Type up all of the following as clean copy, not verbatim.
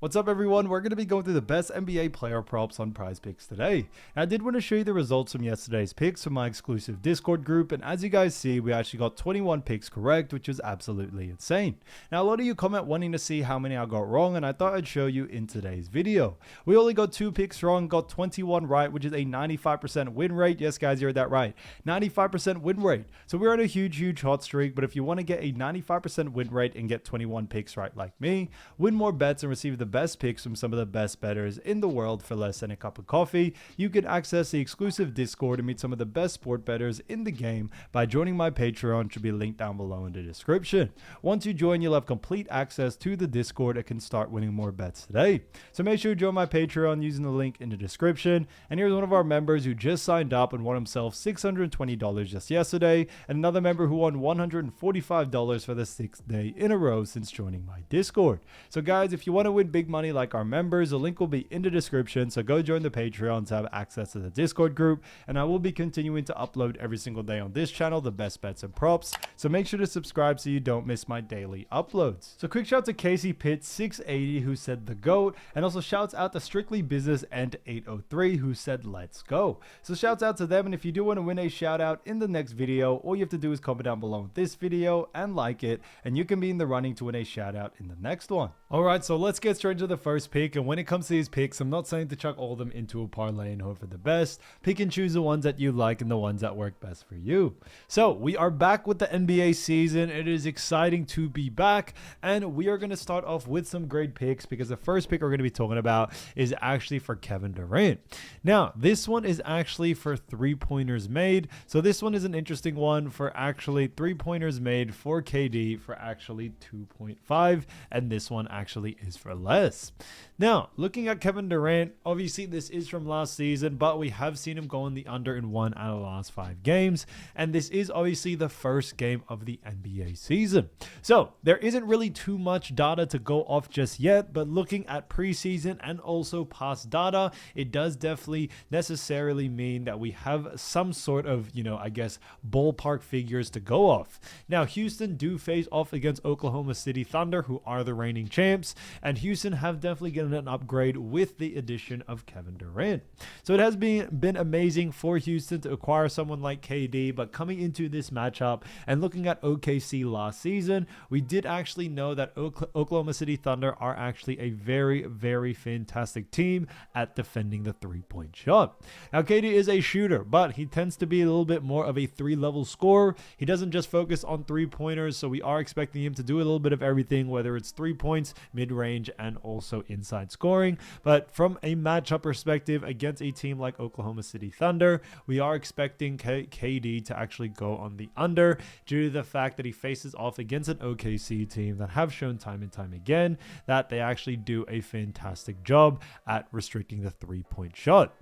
What's up everyone, we're going to be going through the best NBA player props on Prizepicks today. And I did want to show you the results from yesterday's picks from my exclusive Discord group, and as you guys see, we actually got 21 picks correct, which is absolutely insane. Now a lot of you comment wanting to see how many I got wrong, and I thought I'd show you in today's video. We only got 2 picks wrong, got 21 right, which is a 95% win rate. Yes guys, you heard that right, 95% win rate. So we're on a huge hot streak, but if you want to get a 95% win rate and get 21 picks right like me, win more bets and receive the best picks from some of the best bettors in the world for less than a cup of coffee, you can access the exclusive Discord and meet some of the best sport bettors in the game by joining my Patreon, which will be linked down below in the description. Once you join, you'll have complete access to the Discord and can start winning more bets today. So make sure you join my Patreon using the link in the description. And here's one of our members who just signed up and won himself $620 just yesterday, and another member who won $145 for the 6th day in a row since joining my Discord. So guys, if you want to win big money like our members, the link will be in the description, so go join the Patreon to have access to the Discord group, and I will be continuing to upload every single day on this channel the best bets and props, so make sure to subscribe so you don't miss my daily uploads. So quick shout to Casey Pitt 680 who said the GOAT, and also shouts out to Strictly Business and 803 who said let's go. So shouts out to them, and if you do want to win a shout out in the next video, all you have to do is comment down below this video and like it, and you can be in the running to win a shout out in the next one. Alright, so let's get straight to the first pick, and when it comes to these picks, I'm not saying to chuck all of them into a parlay and hope for the best. Pick and choose the ones that you like and the ones that work best for you. So we are back with the NBA season. It is exciting to be back, and we are going to start off with some great picks because the first pick we're going to be talking about is actually for Kevin Durant. Now this one is actually for 3-pointers made, so this one is an interesting one for actually 3-pointers made for KD for actually 2.5, and this one actually is for less. Now, looking at Kevin Durant, obviously this is from last season, but we have seen him go in the under in 1 out of the last 5 games, and this is obviously the first game of the NBA season. So there isn't really too much data to go off just yet, but looking at preseason and also past data, it does definitely necessarily mean that we have some sort of, I guess, ballpark figures to go off. Now, Houston do face off against Oklahoma City Thunder, who are the reigning champs, and Houston have definitely gotten an upgrade with the addition of Kevin Durant. So it has been amazing for Houston to acquire someone like KD, but coming into this matchup and looking at OKC last season, we did actually know that Oklahoma City Thunder are actually a very fantastic team at defending the 3-point shot. Now KD is a shooter, but he tends to be a little bit more of a 3-level scorer. He doesn't just focus on 3-pointers, so we are expecting him to do a little bit of everything, whether it's 3 points, mid-range, and also inside scoring. But from a matchup perspective against a team like Oklahoma City Thunder, we are expecting KD to actually go on the under due to the fact that he faces off against an OKC team that have shown time and time again that they actually do a fantastic job at restricting the 3-point shot.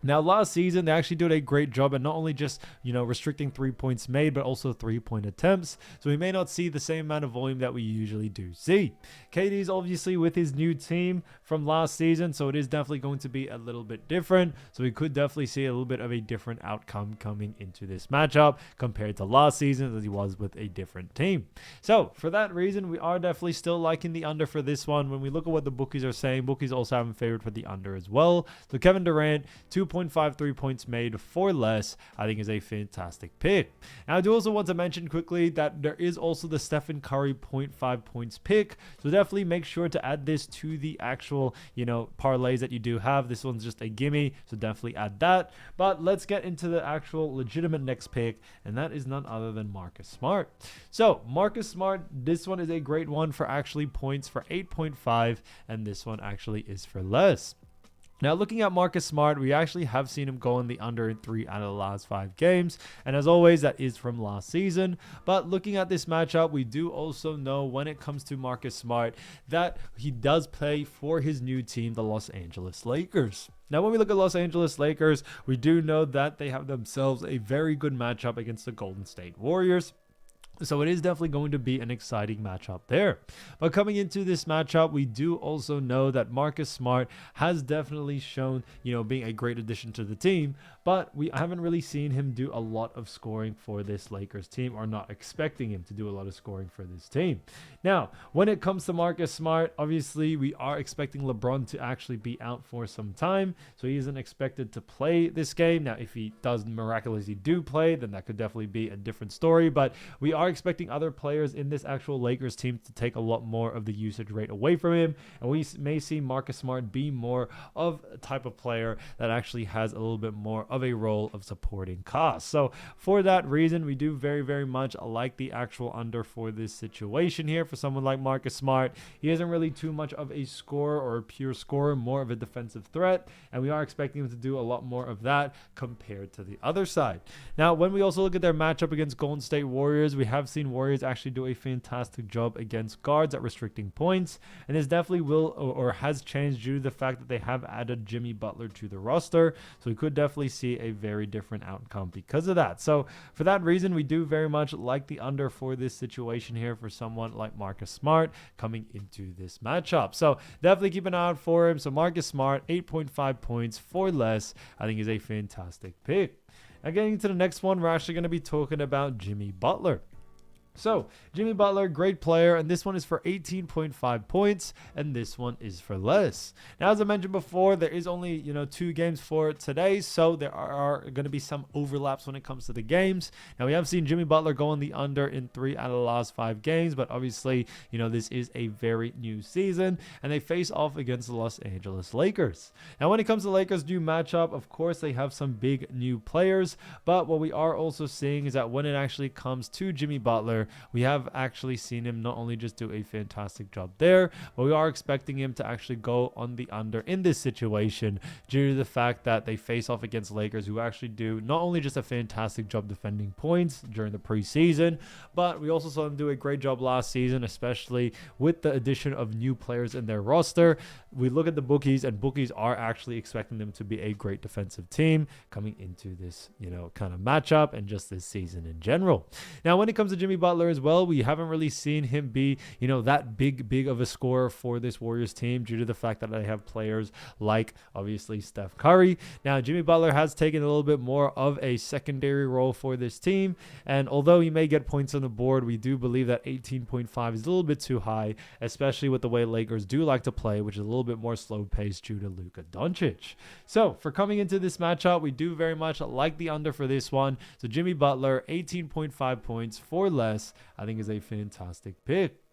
Now, last season, they actually did a great job at not only just, restricting 3 points made, but also 3-point attempts. So we may not see the same amount of volume that we usually do see. KD's obviously with his new team from last season, so it is definitely going to be a little bit different. So we could definitely see a little bit of a different outcome coming into this matchup compared to last season as he was with a different team. So for that reason, we are definitely still liking the under for this one. When we look at what the bookies are saying, bookies also have him favored for the under as well. So Kevin Durant, 2.5 3 points made for less, I think is a fantastic pick. Now I do also want to mention quickly that there is also the Stephen Curry 0.5 points pick, so definitely make sure to add this to the actual parlays that you do have. This one's just a gimme, so definitely add that. But let's get into the actual legitimate next pick, and that is none other than Marcus Smart. So Marcus Smart, this one is a great one for actually points for 8.5, and this one actually is for less. Now, looking at Marcus Smart, we actually have seen him go in the under in 3 out of the last 5 games. And as always, that is from last season. But looking at this matchup, we do also know when it comes to Marcus Smart that he does play for his new team, the Los Angeles Lakers. Now, when we look at Los Angeles Lakers, we do know that they have themselves a very good matchup against the Golden State Warriors. So it is definitely going to be an exciting matchup there. But coming into this matchup, we do also know that Marcus Smart has definitely shown, being a great addition to the team, but we haven't really seen him do a lot of scoring for this Lakers team, or not expecting him to do a lot of scoring for this team. Now, when it comes to Marcus Smart, obviously we are expecting LeBron to actually be out for some time, so he isn't expected to play this game. Now, if he does miraculously do play, then that could definitely be a different story, but we are expecting other players in this actual Lakers team to take a lot more of the usage rate away from him, and we may see Marcus Smart be more of a type of player that actually has a little bit more of a role of supporting costs. So for that reason, we do very, very much like the actual under for this situation here for someone like Marcus Smart. He isn't really too much of a scorer or a pure scorer, more of a defensive threat, and we are expecting him to do a lot more of that compared to the other side. Now, when we also look at their matchup against Golden State Warriors, we have seen Warriors actually do a fantastic job against guards at restricting points, and this definitely will or has changed due to the fact that they have added Jimmy Butler to the roster, so we could definitely see a very different outcome because of that. So for that reason, we do very much like the under for this situation here for someone like Marcus Smart coming into this matchup. So definitely keep an eye out for him. So Marcus Smart, 8.5 points for less, I think is a fantastic pick. Now getting to the next one, we're actually going to be talking about Jimmy Butler. So, Jimmy Butler, great player, and this one is for 18.5 points, and this one is for less. Now, as I mentioned before, there is only, 2 games for today, so there are going to be some overlaps when it comes to the games. Now, we have seen Jimmy Butler go on the under in 3 out of the last 5 games, but obviously, this is a very new season, and they face off against the Los Angeles Lakers. Now, when it comes to Lakers' new matchup, of course, they have some big new players, but what we are also seeing is that when it actually comes to Jimmy Butler, we have actually seen him not only just do a fantastic job there, but we are expecting him to actually go on the under in this situation due to the fact that they face off against Lakers, who actually do not only just a fantastic job defending points during the preseason, but we also saw them do a great job last season, especially with the addition of new players in their roster. We look at the bookies, and bookies are actually expecting them to be a great defensive team coming into this, kind of matchup and just this season in general. Now, when it comes to Jimmy Butler as well, we haven't really seen him be, that big of a scorer for this Warriors team due to the fact that they have players like, obviously, Steph Curry. Now, Jimmy Butler has taken a little bit more of a secondary role for this team, and although he may get points on the board, we do believe that 18.5 is a little bit too high, especially with the way Lakers do like to play, which is a little bit more slow-paced due to Luka Doncic. So, for coming into this matchup, we do very much like the under for this one. So, Jimmy Butler, 18.5 points for less, I think is a fantastic pick.